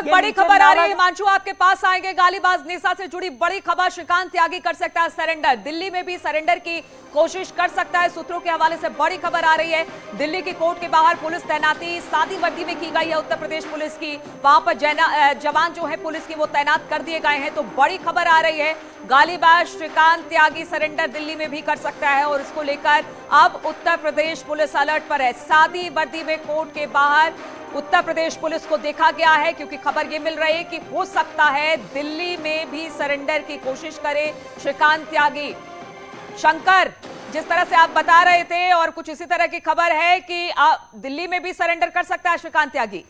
वक्त बड़ी खबर आ रही है हिमांशु, आपके पास आएंगे। गालीबाज नेता से जुड़ी बड़ी खबर, श्रीकांत त्यागी कर सकता है सरेंडर, दिल्ली में भी सरेंडर की कोशिश कर सकता है। सूत्रों के हवाले से बड़ी खबर आ रही है, दिल्ली की कोर्ट के बाहर पुलिस तैनाती सादी वर्दी में की गई है उत्तर प्रदेश पुलिस की, वहां पर जवान जो है पुलिस की वो तैनात कर दिए गए हैं। तो बड़ी खबर आ रही है, गालीबाज श्रीकांत त्यागी सरेंडर दिल्ली में भी कर सकता है और इसको लेकर अब उत्तर प्रदेश पुलिस अलर्ट पर है। सादी वर्दी में कोर्ट के बाहर उत्तर प्रदेश पुलिस को देखा गया है, क्योंकि खबर यह मिल रही है कि हो सकता है दिल्ली में भी सरेंडर की कोशिश करे श्रीकांत त्यागी। शंकर, जिस तरह से आप बता रहे थे और कुछ इसी तरह की खबर है कि दिल्ली में भी सरेंडर कर सकता है श्रीकांत त्यागी।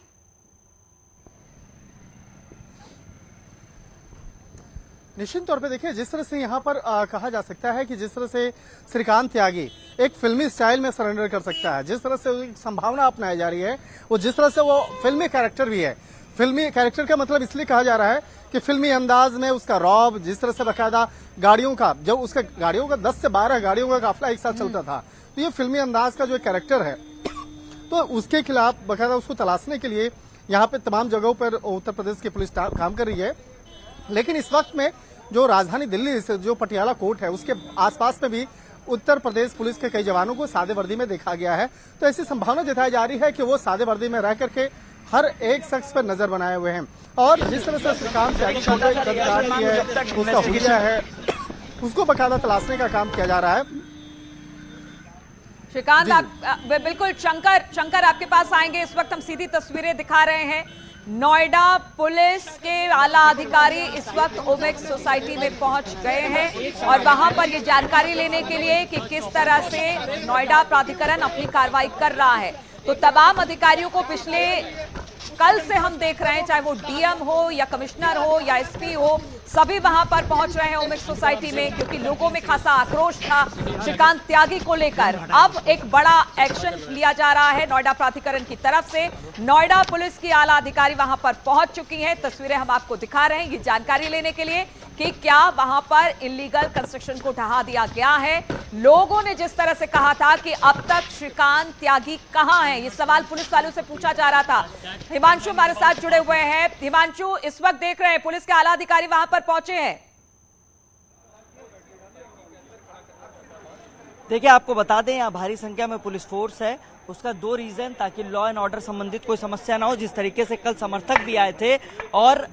निश्चित तौर पे देखिए, जिस तरह से यहाँ पर कहा जा सकता है कि जिस तरह से श्रीकांत त्यागी एक फिल्मी स्टाइल में सरेंडर कर सकता है, जिस तरह से एक संभावना अपनाई जा रही है, वो जिस तरह से वो फिल्मी कैरेक्टर भी है। फिल्मी कैरेक्टर का मतलब इसलिए कहा जा रहा है कि फिल्मी अंदाज में उसका रौब, जिस तरह से बाकायदा गाड़ियों का, जब उसका गाड़ियों का 10 से 12 गाड़ियों का काफिला एक साथ चलता था, तो ये फिल्मी अंदाज का जो कैरेक्टर है, तो उसके खिलाफ बाकायदा उसको तलाशने के लिए यहाँ पे तमाम जगहों पर उत्तर प्रदेश की पुलिस काम कर रही है। लेकिन इस वक्त में जो राजधानी दिल्ली से जो पटियाला कोर्ट है, उसके आसपास में भी उत्तर प्रदेश पुलिस के कई जवानों को सादे वर्दी में देखा गया है। तो ऐसी संभावना जताई जा रही है कि वो सादे वर्दी में रह करके हर एक शख्स पर नजर बनाए हुए हैं और जिस तरह से श्रीकांत त्यागी का उसका हुलिया है, उसको बकायदा तलाशने का काम किया जा रहा है। श्रीकांत, आप बिल्कुल, शंकर आपके पास आएंगे। इस वक्त हम सीधी तस्वीरें दिखा रहे हैं, नोएडा पुलिस के आला अधिकारी इस वक्त ओमेक्स सोसाइटी में पहुंच गए हैं और वहां पर ये जानकारी लेने के लिए कि किस तरह से नोएडा प्राधिकरण अपनी कार्रवाई कर रहा है। तो तमाम अधिकारियों को पिछले कल से हम देख रहे हैं, चाहे वो डीएम हो या कमिश्नर हो या एसपी हो, सभी वहां पर पहुंच रहे हैं ओमेक्स सोसाइटी में, क्योंकि लोगों में खासा आक्रोश था श्रीकांत त्यागी को लेकर। अब एक बड़ा एक्शन लिया जा रहा है नोएडा प्राधिकरण की तरफ से। नोएडा पुलिस की आला अधिकारी वहां पर पहुंच चुकी हैं। तस्वीरें हम आपको दिखा रहे हैं ये जानकारी लेने के लिए कि क्या वहां पर इलीगल कंस्ट्रक्शन को ढहा दिया गया है। लोगों ने जिस तरह से कहा था कि अब तक श्रीकांत त्यागी कहां है, ये सवाल पुलिस वालों से पूछा जा रहा था। हिमांशु हमारे साथ जुड़े हुए हैं। हिमांशु, इस वक्त देख रहे हैं पुलिस के आला अधिकारी वहां पर पहुंचे हैं। देखिए, आपको बता दें यहाँ भारी संख्या में पुलिस फोर्स है। उसका दो रीजन, ताकि लॉ एंड ऑर्डर संबंधित कोई समस्या ना हो। जिस तरीके से कल समर्थक भी आए थे और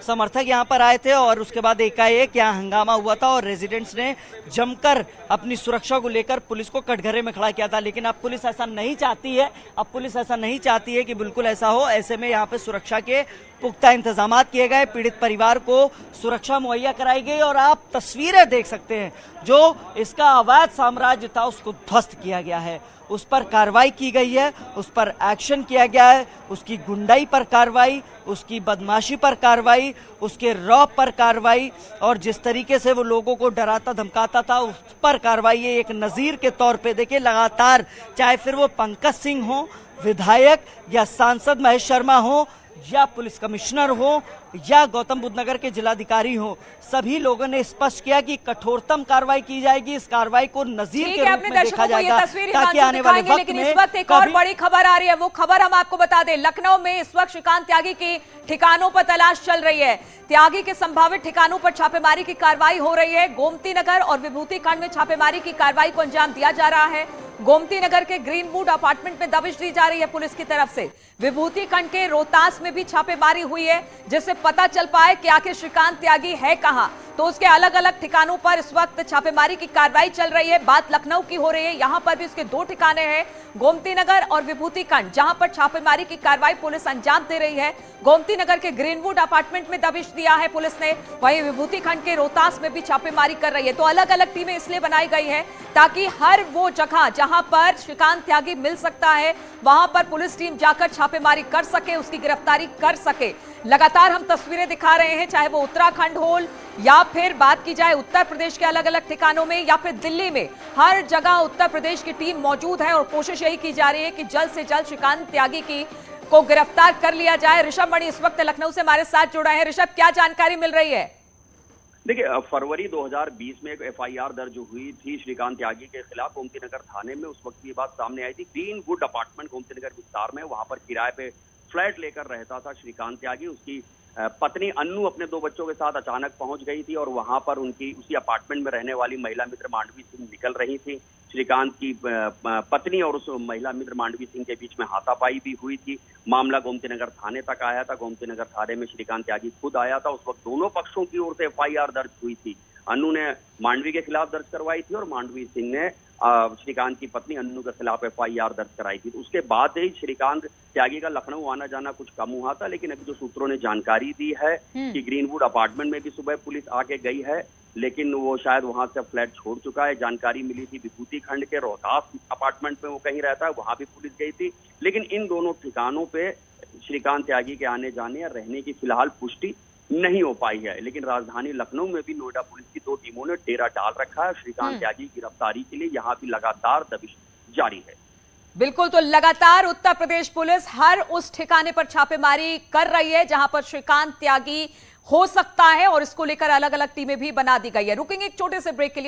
समर्थक यहाँ पर आए थे और उसके बाद एकाएक यहाँ हंगामा हुआ था और रेजिडेंट्स ने जमकर अपनी सुरक्षा को लेकर पुलिस को कटघरे में खड़ा किया था। लेकिन अब पुलिस ऐसा नहीं चाहती है, अब पुलिस ऐसा नहीं चाहती है कि बिल्कुल ऐसा हो। ऐसे में यहाँ पे सुरक्षा के पुख्ता इंतजाम किए गए, पीड़ित परिवार को सुरक्षा मुहैया कराई गई और आप तस्वीरें देख सकते हैं, जो इसका अवैध साम्राज्य था उसको ध्वस्त किया गया है, उस पर कार्रवाई की गई है, उस पर एक्शन किया गया है, उसकी गुंडाई पर कार्रवाई, उसकी बदमाशी पर कार्रवाई, उसके रौब पर कार्रवाई और जिस तरीके से वो लोगों को डराता धमकाता था उस पर कार्रवाई। ये एक नजीर के तौर पे देखिए, लगातार चाहे फिर वो पंकज सिंह हो, विधायक या सांसद महेश शर्मा हो या पुलिस कमिश्नर हो या गौतम बुद्ध नगर के जिलाधिकारी हो, सभी लोगों ने स्पष्ट किया कि कठोरतम कार्रवाई की जाएगी। इस कार्रवाई को नजीर के रूप में देखा जाएगा ताकि आने वाले वक्त लेकिन इस वक्त एक और बड़ी खबर आ रही है, वो खबर हम आपको बता दें। लखनऊ में इस वक्त श्रीकांत त्यागी की ठिकानों पर तलाश चल रही है। त्यागी के संभावित ठिकानों पर छापेमारी की कार्रवाई हो रही है। गोमती नगर और विभूति खंड में छापेमारी की कार्रवाई को अंजाम दिया जा रहा है। गोमती नगर के ग्रीनवुड अपार्टमेंट में दबिश दी जा रही है पुलिस की तरफ से। विभूति खंड के रोहतास में भी छापेमारी हुई है, जिससे पता चल पाए कि आखिर श्रीकांत त्यागी है कहां। तो उसके अलग अलग ठिकानों पर इस वक्त छापेमारी की कार्रवाई चल रही है। बात लखनऊ की हो रही है, यहां पर भी उसके दो ठिकाने हैं, गोमती नगर और विभूति खंड, जहां पर छापेमारी की कार्रवाई पुलिस अंजाम दे रही है। गोमती नगर के ग्रीनवुड अपार्टमेंट में दबिश दिया है पुलिस ने, वहीं विभूति खंड के रोहतास में भी छापेमारी कर रही है। तो अलग अलग टीमें इसलिए बनाई गई है ताकि हर वो जगह जहां पर श्रीकांत त्यागी मिल सकता है वहां पर पुलिस टीम जाकर छापेमारी कर सके, उसकी गिरफ्तारी कर सके। लगातार हम तस्वीरें दिखा रहे हैं, चाहे वो उत्तराखंड हो या फिर बात की जाए उत्तर प्रदेश के अलग अलग ठिकानों में या फिर दिल्ली में, हर जगह उत्तर प्रदेश की टीम मौजूद है और कोशिश यही की जा रही है कि जल्द से जल्द श्रीकांत त्यागी को गिरफ्तार कर लिया जाए। ऋषभ मणि इस वक्त लखनऊ से हमारे साथ जुड़ा है। ऋषभ, क्या जानकारी मिल रही है? देखिए, फरवरी 2020 में एक एफआईआर दर्ज हुई थी श्रीकांत त्यागी के खिलाफ गोमती नगर थाने में। उस वक्त ये बात सामने आई थी, ग्रीनवुड अपार्टमेंट गोमती नगर विस्तार में, वहां पर किराए पे फ्लैट लेकर रहता था श्रीकांत त्यागी। उसकी पत्नी अन्नू अपने 2 बच्चों के साथ अचानक पहुंच गई थी और वहां पर उनकी उसी अपार्टमेंट में रहने वाली महिला मित्र मांडवी सिंह निकल रही थी। श्रीकांत की पत्नी और उस महिला मित्र मांडवी सिंह के बीच में हाथापाई भी हुई थी। मामला गोमती नगर थाने तक आया था। गोमती नगर थाने में श्रीकांत त्यागी खुद आया था। उस वक्त दोनों पक्षों की ओर से FIR दर्ज हुई थी। अन्नू ने मांडवी के खिलाफ दर्ज करवाई थी और मांडवी सिंह ने श्रीकांत की पत्नी अन्नू के खिलाफ FIR दर्ज कराई थी। उसके बाद ही श्रीकांत त्यागी का लखनऊ आना जाना कुछ कम हुआ था, लेकिन अभी जो सूत्रों ने जानकारी दी है कि ग्रीनवुड अपार्टमेंट में भी सुबह पुलिस आके गई है, लेकिन वो शायद वहां से फ्लैट छोड़ चुका है। जानकारी मिली थी विभूति खंड के रोहतास अपार्टमेंट में वो कहीं रहता है, वहां भी पुलिस गई थी। लेकिन इन दोनों ठिकानों पे श्रीकांत त्यागी के आने जाने या रहने की फिलहाल पुष्टि नहीं हो पाई है। लेकिन राजधानी लखनऊ में भी नोएडा पुलिस की 2 टीमों ने डेरा डाल रखा है। श्रीकांत त्यागी की गिरफ्तारी के लिए यहाँ भी लगातार दबिश जारी है। बिल्कुल, तो लगातार उत्तर प्रदेश पुलिस हर उस ठिकाने पर छापेमारी कर रही है जहां पर श्रीकांत त्यागी हो सकता है और इसको लेकर अलग अलग टीमें भी बना दी गई है। रुकेंगे एक छोटे से ब्रेक के लिए।